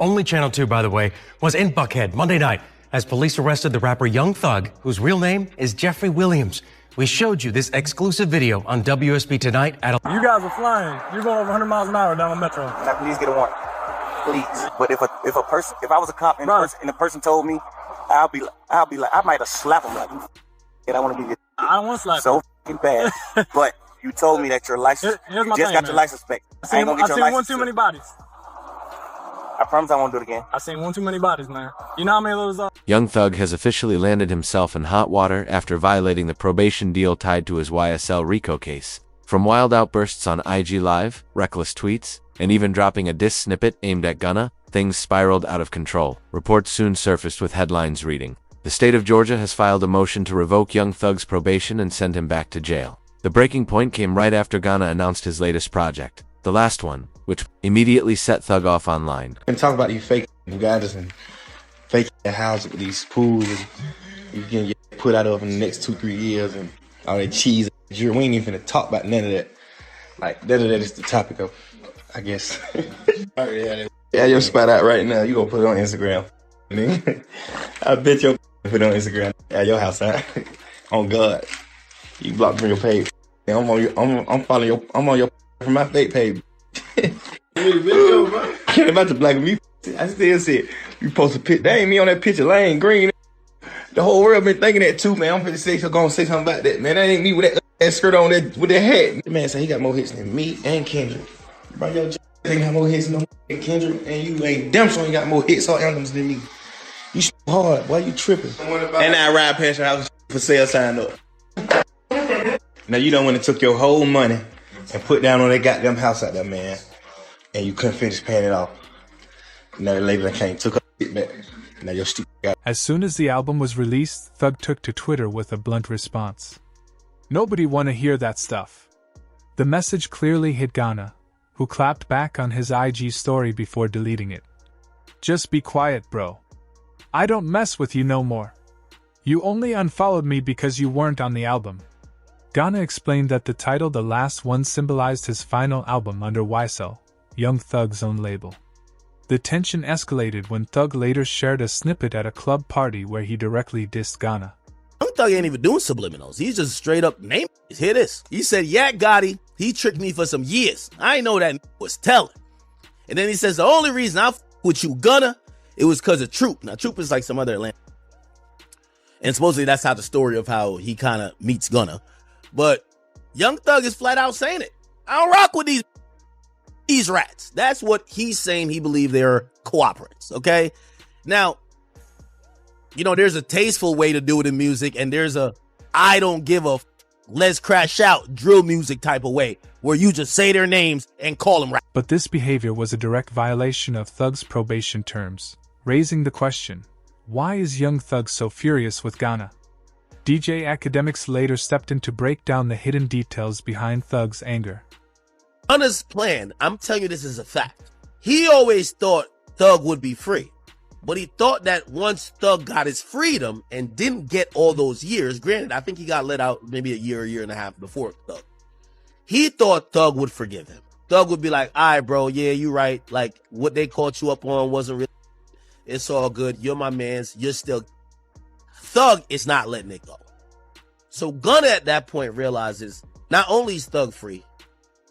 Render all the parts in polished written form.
only Channel 2, by the way, was in Buckhead Monday night as police arrested the rapper Young Thug, whose real name is Jeffrey Williams. We showed you this exclusive video on WSB Tonight at... You guys are flying. You're going over 100 miles an hour down the metro. Can I please get a warrant? Please. But if I was a cop and the person told me, I'll be like, I might have slapped him like, and I want to give you. I don't want to slap so fucking bad. But you told me that your license, Here's my you just thing, got man. your license back. I've seen one too many bodies. I promise I won't do it again. I've seen one too many bodies, man. You know how many of those are? Young Thug has officially landed himself in hot water after violating the probation deal tied to his YSL RICO case. From wild outbursts on IG Live, reckless tweets, and even dropping a diss snippet aimed at Gunna, things spiraled out of control. Reports soon surfaced with headlines reading, "The state of Georgia has filed a motion to revoke Young Thug's probation and send him back to jail." The breaking point came right after Gunna announced his latest project, the last one, which immediately set Thug off online. And talk about these fake guys and fake houses with these pools, and you can get put out of in the next 2-3 years, and all that cheese. We ain't even finna talk about none of that. Like, none of that is the topic of, I guess. Yeah, your spot out right now. You gonna put it on Instagram. I bet your put it on Instagram. Yeah, your house out. On God. You blocked from your page. I'm on your from my fake page. Can't about to black me. I still see it. You post a picture. That ain't me on that picture. Lane Green. The whole world been thinking that too, man. I'm finna say gonna say something about that, man. That ain't me with that skirt on that with that hat. The man said he got more hits than me and Kendrick. Bro, your ain't got more hits than Kendrick, and you ain't damn sure ain't got more hits or anthems than me. You hard, why you tripping? And I ride past your house for sale sign up. Now you don't want to took your whole money and put down on that goddamn house out there, man, and you couldn't finish paying it off. Now the label came, took up it back. Now you're stupid. As soon as the album was released, Thug took to Twitter with a blunt response. Nobody wanna hear that stuff. The message clearly hit Gunna, who clapped back on his IG story before deleting it. "Just be quiet, bro. I don't mess with you no more. You only unfollowed me because you weren't on the album." Gunna explained that the title "The Last One" symbolized his final album under YSL, Young Thug's own label. The tension escalated when Thug later shared a snippet at a club party where he directly dissed Gunna. Young Thug ain't even doing subliminals. He's just straight up name. Hear this. He said, "Yeah, Gotti, he tricked me for some years. I ain't know that was telling." And then he says, "The only reason I with you, Gunna, it was because of Troop." Now, Troop is like some other Atlanta. And supposedly that's how the story of how he kind of meets Gunna. But Young Thug is flat out saying it. I don't rock with these rats. That's what he's saying. He believed they're cooperatives, okay? Now, you know, there's a tasteful way to do it in music, and there's a I don't give a let's crash out drill music type of way, where you just say their names and call them rats. But this behavior was a direct violation of Thug's probation terms, raising the question, why is Young Thug so furious with Gunna? DJ Academics later stepped in to break down the hidden details behind Thug's anger. Gunna's plan, I'm telling you this is a fact. He always thought Thug would be free. But he thought that once Thug got his freedom and didn't get all those years, granted, I think he got let out maybe a year and a half before Thug. He thought Thug would forgive him. Thug would be like, "All right, bro, yeah, you right. Like, what they caught you up on wasn't really, it's all good. You're my mans. You're still..." Thug is not letting it go. So Gunna at that point realizes not only is Thug free,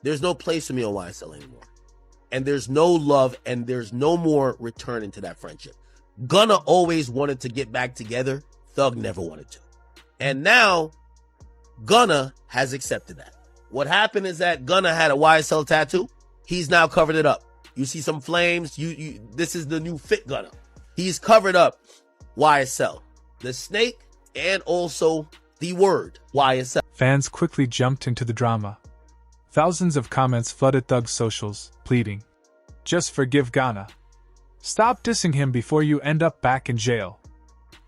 there's no place for me on YSL anymore. And there's no love and there's no more returning to that friendship. Gunna always wanted to get back together. Thug never wanted to. And now Gunna has accepted that. What happened is that Gunna had a YSL tattoo. He's now covered it up. You see some flames. This is the new fit Gunna. He's covered up YSL, the snake, and also the word YSL. Fans quickly jumped into the drama. Thousands of comments flooded Thug's socials, pleading, "Just forgive Gunna. Stop dissing him before you end up back in jail."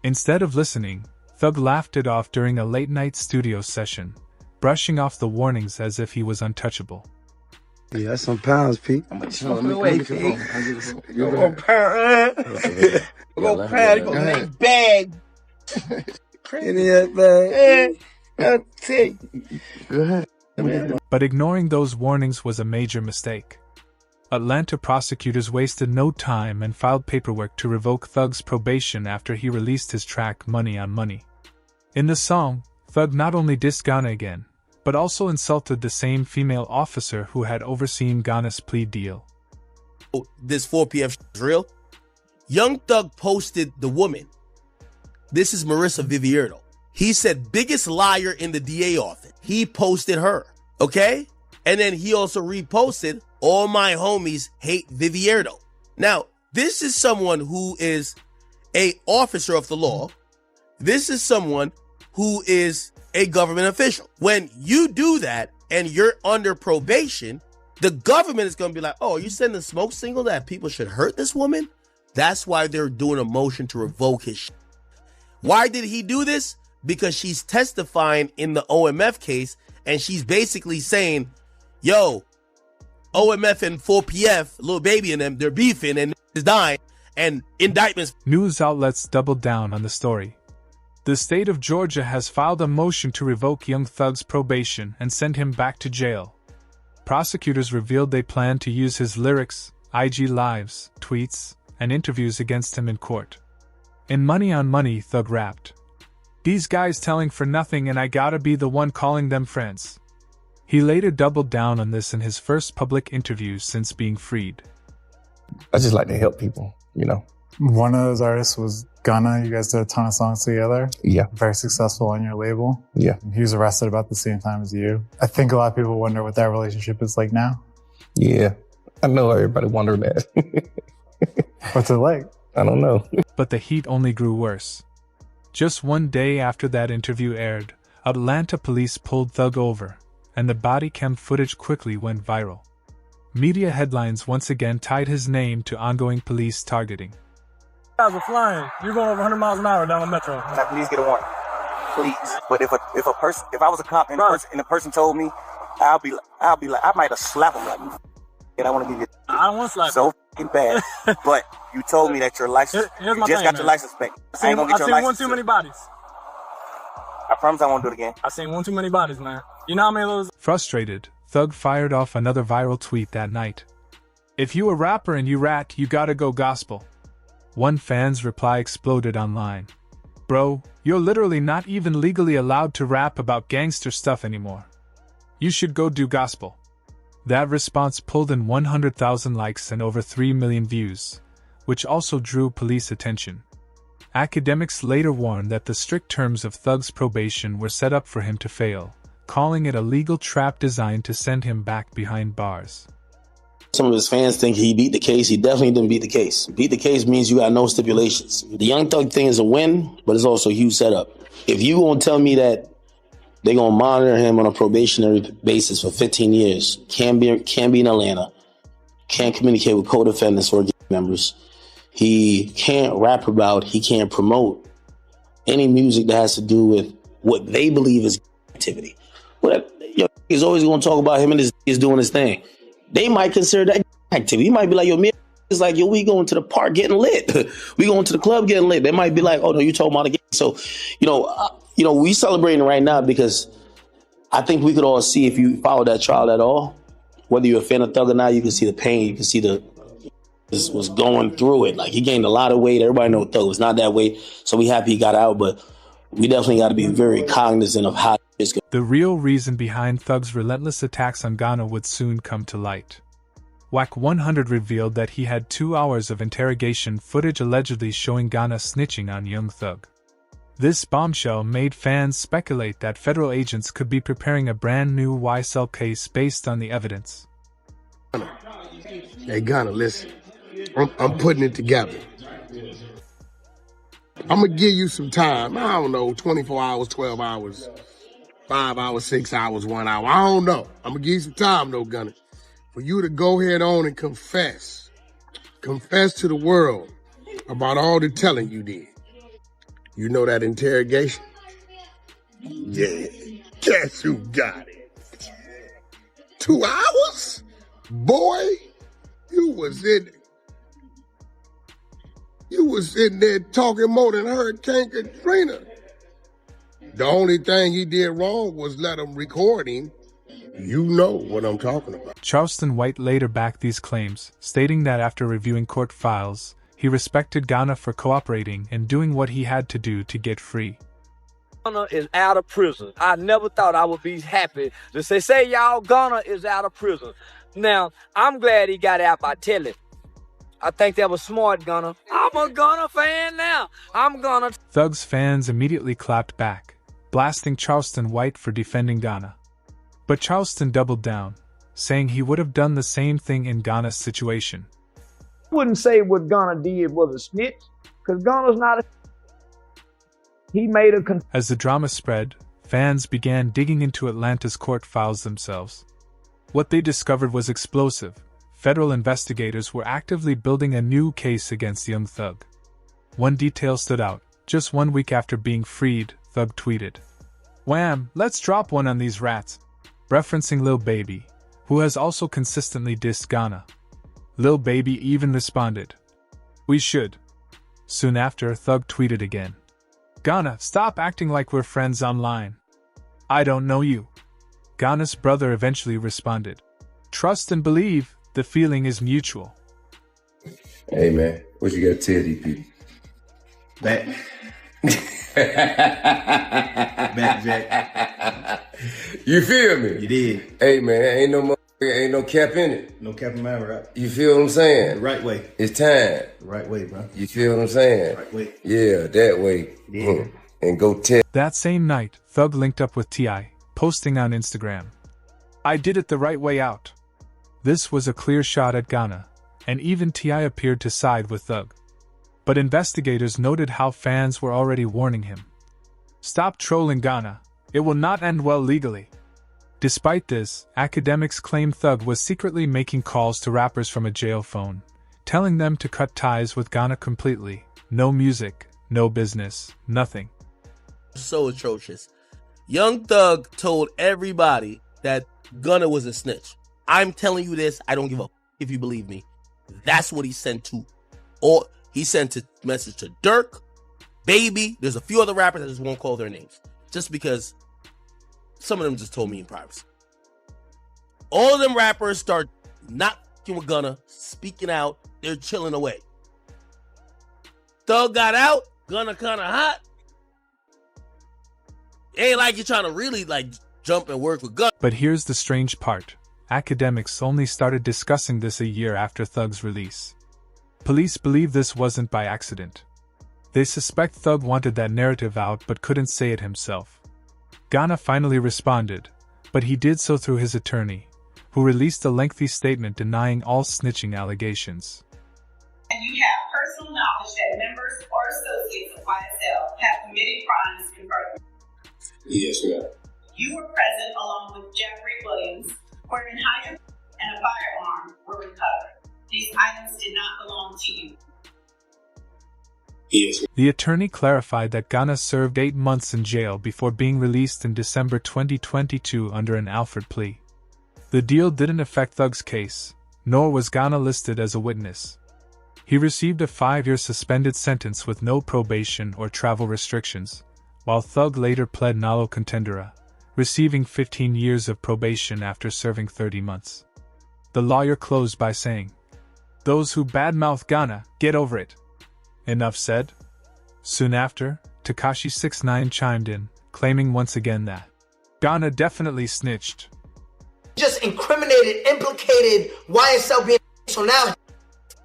Instead of listening, Thug laughed it off during a late-night studio session, brushing off the warnings as if he was untouchable. Yeah, that's some pounds, Pete. How much? Let me wait, Pete. You go pound. Go pound. Go make bag. Crazy that bag. I'll take. Go ahead. But ignoring those warnings was a major mistake. Atlanta prosecutors wasted no time and filed paperwork to revoke Thug's probation after he released his track Money on Money. In the song, Thug not only dissed Gunna again, but also insulted the same female officer who had overseen Gunna's plea deal. This 4 p.m. is real. Young Thug posted the woman. This is Marissa Vivierdo. He said, biggest liar in the DA office. He posted her, okay? And then he also reposted, all my homies hate Vivierdo. Now, this is someone who is a officer of the law. This is someone who is a government official. When you do that and you're under probation, the government is going to be like, oh, you sending a smoke signal that people should hurt this woman? That's why they're doing a motion to revoke his shit. Why did he do this? Because she's testifying in the OMF case, and she's basically saying, yo, OMF and 4PF, little baby and them, they're beefing and is dying, and indictments. News outlets doubled down on the story. The state of Georgia has filed a motion to revoke Young Thug's probation and send him back to jail. Prosecutors revealed they plan to use his lyrics, IG lives, tweets, and interviews against him in court. In Money on Money, Thug rapped, "These guys telling for nothing and I gotta be the one calling them friends." He later doubled down on this in his first public interview since being freed. I just like to help people, you know. One of those artists was Gunna. You guys did a ton of songs together. Yeah. Very successful on your label. Yeah. He was arrested about the same time as you. I think a lot of people wonder what that relationship is like now. Yeah. I know everybody wondering that. What's it like? I don't know. But the heat only grew worse. Just one day after that interview aired, Atlanta police pulled Thug over, and the body cam footage quickly went viral. Media headlines once again tied his name to ongoing police targeting. You guys are flying. You're going over 100 miles an hour down the metro. Can I please get a warrant? Please. But if I was a cop and the person told me, I'll be like, I might have slapped him like, and I want to give you. I don't want to slap so fucking bad. But you told me that your license, you just got your license back. I ain't gonna get your license. I've seen one too many bodies. I promise I won't do it again. I've seen one too many bodies, man. You know how many of those? Frustrated, Thug fired off another viral tweet that night. "If you a rapper and you rat, you gotta go gospel." One fan's reply exploded online. "Bro, you're literally not even legally allowed to rap about gangster stuff anymore. You should go do gospel." That response pulled in 100,000 likes and over 3 million views, which also drew police attention. Academics later warned that the strict terms of Thug's probation were set up for him to fail, calling it a legal trap designed to send him back behind bars. Some of his fans think he beat the case. He definitely didn't beat the case. Beat the case means you got no stipulations. The Young Thug thing is a win, but it's also a huge setup. If you gonna tell me that they're gonna monitor him on a probationary basis for 15 years, can't be in Atlanta, can't communicate with co-defendants or gang members, he can't rap about, he can't promote any music that has to do with what they believe is activity. But he's always gonna talk about him and he's doing his thing. They might consider that activity. He might be like, yo, me is like, yo, we going to the park getting lit. We going to the club getting lit. They might be like, oh no, you talking about the game. So, we celebrating right now because I think we could all see, if you follow that trial at all, whether you're a fan of Thug or not, you can see the pain. You can see this was going through it. Like, he gained a lot of weight. Everybody knows Thug was not that way. So we happy he got out, but we definitely got to be very cognizant of how it's going. The real reason behind Thug's relentless attacks on Gunna would soon come to light. WAC 100 revealed that he had 2 hours of interrogation footage allegedly showing Gunna snitching on Young Thug. This bombshell made fans speculate that federal agents could be preparing a brand new YSL case based on the evidence. Hey Gunna, listen, I'm putting it together. I'm going to give you some time. I don't know, 24 hours, 12 hours, 5 hours, 6 hours, 1 hour. I don't know. I'm going to give you some time, though, Gunna, for you to go ahead on and confess. Confess to the world about all the telling you did. You know that interrogation? Yeah. Guess who got it? 2 hours? Boy, you was in there talking more than Hurricane Katrina. The only thing he did wrong was let him record him You know what I'm talking about. Charleston White later backed these claims, stating that after reviewing court files, he respected Gunna for cooperating and doing what he had to do to get free. Gunna is out of prison. I never thought I would be happy to say y'all, Gunna is out of prison. Now, I'm glad he got out by telling. I think that was smart, Gunna. I'm a Gunna fan now. I'm Gunna. Thug's fans immediately clapped back, blasting Charleston White for defending Gunna. But Charleston doubled down, saying he would have done the same thing in Gunna's situation. I wouldn't say what Gunna did was a snitch, because Gunna's not a... He made a... As the drama spread, fans began digging into Atlanta's court files themselves. What they discovered was explosive. Federal investigators were actively building a new case against Young Thug. One detail stood out. Just 1 week after being freed, Thug tweeted, "Wham, let's drop one on these rats," referencing Lil Baby, who has also consistently dissed Gunna. Lil Baby even responded, "We should." Soon after, Thug tweeted again, "Gunna, stop acting like we're friends online. I don't know you." Gunna's brother eventually responded, "Trust and believe, the feeling is mutual." Hey man, what you got to tell these people? Back. Back, Jack. You feel me? You did. Hey man, ain't no cap in it. No cap in my right. You feel what I'm saying? The right way. It's time. The right way, bro. You feel what I'm saying? Right way. Yeah, that way. Yeah. And go tell. That same night, Thug linked up with T.I., posting on Instagram, "I did it the right way out." This was a clear shot at Gunna, and even T.I. appeared to side with Thug. But investigators noted how fans were already warning him. "Stop trolling Gunna. It will not end well legally." Despite this, academics claim Thug was secretly making calls to rappers from a jail phone, telling them to cut ties with Gunna completely. No music, no business, nothing. So atrocious. Young Thug told everybody that Gunna was a snitch. I'm telling you this, I don't give a if you believe me. That's what he sent to. Or he sent a message to Dirk, Baby. There's a few other rappers, I just won't call their names. Just because some of them just told me in privacy. All of them rappers start not fucking with Gunna, speaking out, they're chilling away. Thug got out, Gunna kinda hot. Ain't like you're trying to really jump and work with Gunna. But here's the strange part. Academics only started discussing this a year after Thug's release. Police believe this wasn't by accident. They suspect Thug wanted that narrative out but couldn't say it himself. Gunna finally responded, but he did so through his attorney, who released a lengthy statement denying all snitching allegations. And you have personal knowledge that members or associates of YSL have committed crimes in furtherance. Yes, ma'am. You were present along with Jeffrey Williams, wherein hydrant and a firearm were recovered. These items did not belong to you. Yes. The attorney clarified that Gunna served 8 months in jail before being released in December 2022 under an Alford plea. The deal didn't affect Thug's case, nor was Gunna listed as a witness. He received a 5-year suspended sentence with no probation or travel restrictions, while Thug later pled nolo contendere, receiving 15 years of probation after serving 30 months. The lawyer closed by saying, "Those who badmouth Gunna, get over it." Enough said. Soon after, Tekashi 6ix9ine chimed in, claiming once again that Gunna definitely snitched. Just incriminated, implicated YSL being so now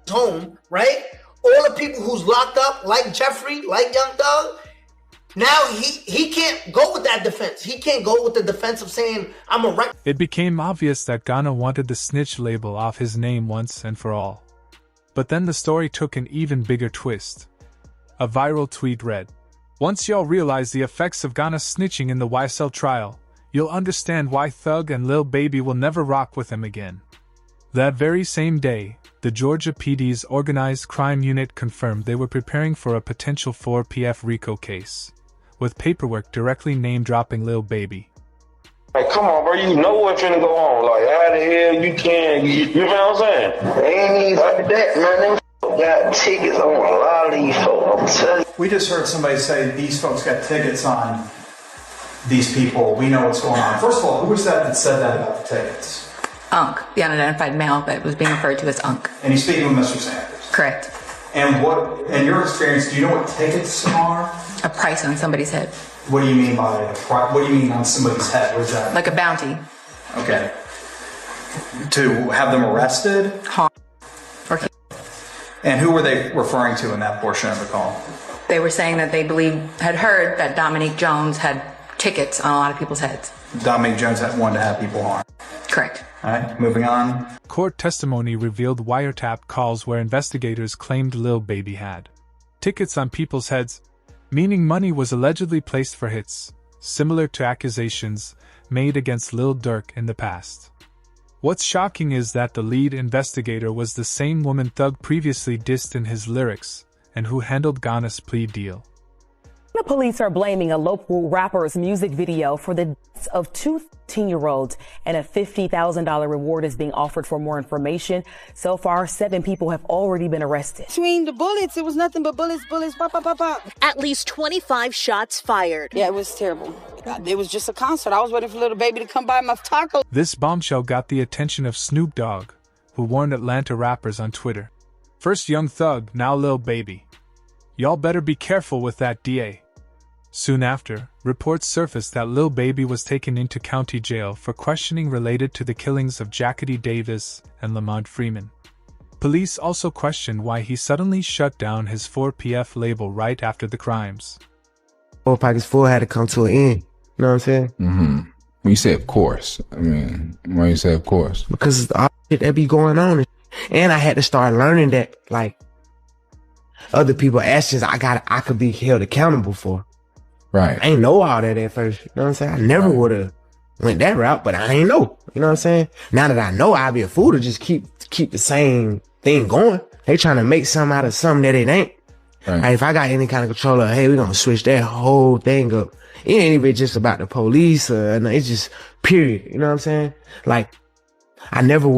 home, right? All the people who's locked up, like Jeffrey, like Young Thug, now he can't go with that defense. He can't go with the defense of saying, I'm a wreck. It became obvious that Gunna wanted the snitch label off his name once and for all. But then the story took an even bigger twist. A viral tweet read, "Once y'all realize the effects of Gunna's snitching in the YSL trial, you'll understand why Thug and Lil Baby will never rock with him again." That very same day, the Georgia PD's organized crime unit confirmed they were preparing for a potential 4PF RICO case, with paperwork directly name-dropping Lil Baby. Like, come on, bro, you know what's finna go on. Like, how the hell you can, you know what I'm saying? They ain't even like that, man. Them got tickets on a lot of these folks, I'm telling you. We just heard somebody say these folks got tickets on these people, we know what's going on. First of all, who was that said that about the tickets? Unc, the unidentified male that was being referred to as Unc. And he's speaking with Mr. Sanders. Correct. And what, in your experience, do you know what tickets are? A price on somebody's head. What do you mean by a price? What do you mean on somebody's head? What is that? Like a bounty. Okay. To have them arrested? And who were they referring to in that portion of the call? They were saying that they had heard that Dominique Jones had tickets on a lot of people's heads. Dominique Jones had wanted to have people harmed. Correct. All right, moving on. Court testimony revealed wiretapped calls where investigators claimed Lil Baby had tickets on people's heads, meaning money was allegedly placed for hits, similar to accusations made against Lil Durk in the past. What's shocking is that the lead investigator was the same woman Thug previously dissed in his lyrics and who handled Gunna's plea deal. The police are blaming a local rapper's music video for the deaths of two 13-year-olds, and a $50,000 reward is being offered for more information. So far, 7 people have already been arrested. Between the bullets, it was nothing but bullets, pop, pop, pop, pop. At least 25 shots fired. Yeah, it was terrible. It was just a concert. I was waiting for Little Baby to come by my taco. This bombshell got the attention of Snoop Dogg, who warned Atlanta rappers on Twitter. First Young Thug, now Lil Baby. Y'all better be careful with that DA. Soon after, reports surfaced that Lil Baby was taken into county jail for questioning related to the killings of Jackie Davis and Lamont Freeman. Police also questioned why he suddenly shut down his 4PF label right after the crimes. 4 Pockets 4 had to come to an end. You know what I'm saying? Mm-hmm. When you say of course, I mean, why you say of course? Because all shit that be going on. And I had to start learning that, like, other people's actions I could be held accountable for. Right. I ain't know all that at first. You know what I'm saying? I never would have went that route, but I ain't know. You know what I'm saying? Now that I know, I'd be a fool to just keep the same thing going. They trying to make something out of something that it ain't. Right. Like, if I got any kind of control of, hey, we're going to switch that whole thing up. It ain't even just about the police. It's just period. You know what I'm saying? Like, I never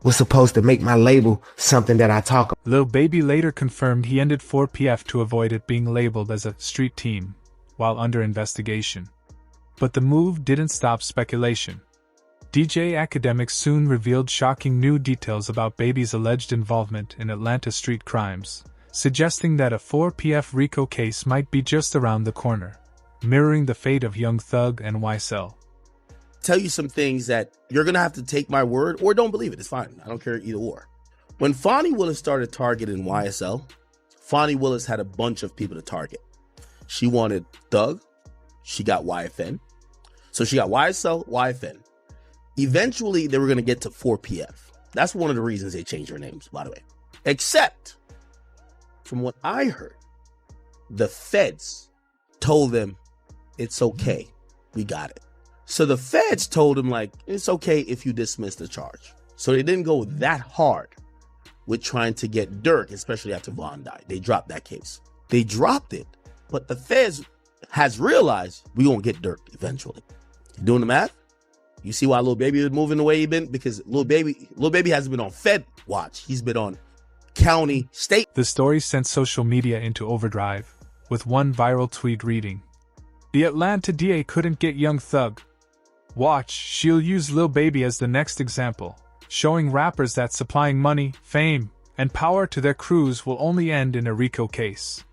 was supposed to make my label something that I talk about. Lil Baby later confirmed he ended 4PF to avoid it being labeled as a street team while under investigation. But the move didn't stop speculation. DJ Academics soon revealed shocking new details about Baby's alleged involvement in Atlanta street crimes, suggesting that a 4PF RICO case might be just around the corner, mirroring the fate of Young Thug and YSL. Tell you some things that you're going to have to take my word or don't believe it. It's fine. I don't care either or. When Fonnie Willis started targeting YSL, Fonnie Willis had a bunch of people to target. She wanted Thug. She got YFN. So she got YSL, YFN. Eventually, they were going to get to 4PF. That's one of the reasons they changed their names, by the way. Except, from what I heard, the feds told them, it's okay. We got it. So the feds told him, like, it's okay if you dismiss the charge. So they didn't go that hard with trying to get Durk, especially after Vaughn died. They dropped that case. They dropped it, but the feds has realized we gonna get Durk eventually. You doing the math? You see why Lil Baby is moving the way he been? Because Lil Baby hasn't been on Fed watch. He's been on county, state. The story sent social media into overdrive, with one viral tweet reading, "The Atlanta DA couldn't get Young Thug. Watch, she'll use Lil Baby as the next example, showing rappers that supplying money, fame, and power to their crews will only end in a RICO case."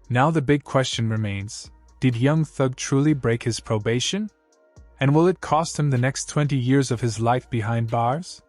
Now the big question remains, did Young Thug truly break his probation? And will it cost him the next 20 years of his life behind bars?